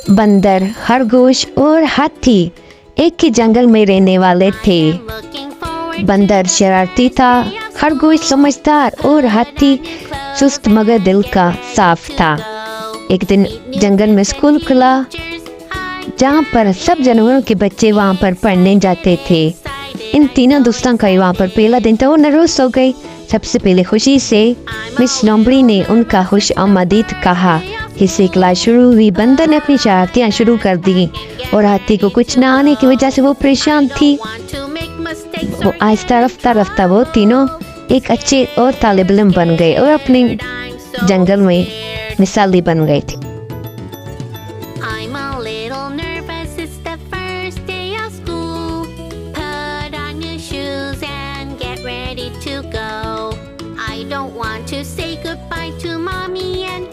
बंदर, खरगोश और हाथी एक ही जंगल में रहने वाले थे। बंदर शरारती था, खरगोश समझदार और हाथी सुस्त मगर दिल का साफ था। एक दिन जंगल में स्कूल खुला जहाँ पर सब जानवरों के बच्चे वहाँ पर पढ़ने जाते थे। इन तीनों दोस्तों का वहाँ पर पहला दिन था, वो नर्वस हो गई। सबसे पहले खुशी से मिस लोमड़ी ने उनका खुश आमदीद कहा। इससे क्लास शुरू हुई। बंदर ने अपनी शरारतियाँ शुरू कर दी और हाथी को कुछ न आने की वजह से वो परेशान थी। वो आहिस्ता रफ्ता रफ्ता वो तीनों एक अच्छे और तालिब इल्म बन गए और अपने जंगल में मिसाली बन गए थे। I'm a little nervous, it's the first day of school. Put on your shoes and get ready to go. I don't want to say goodbye to mommy and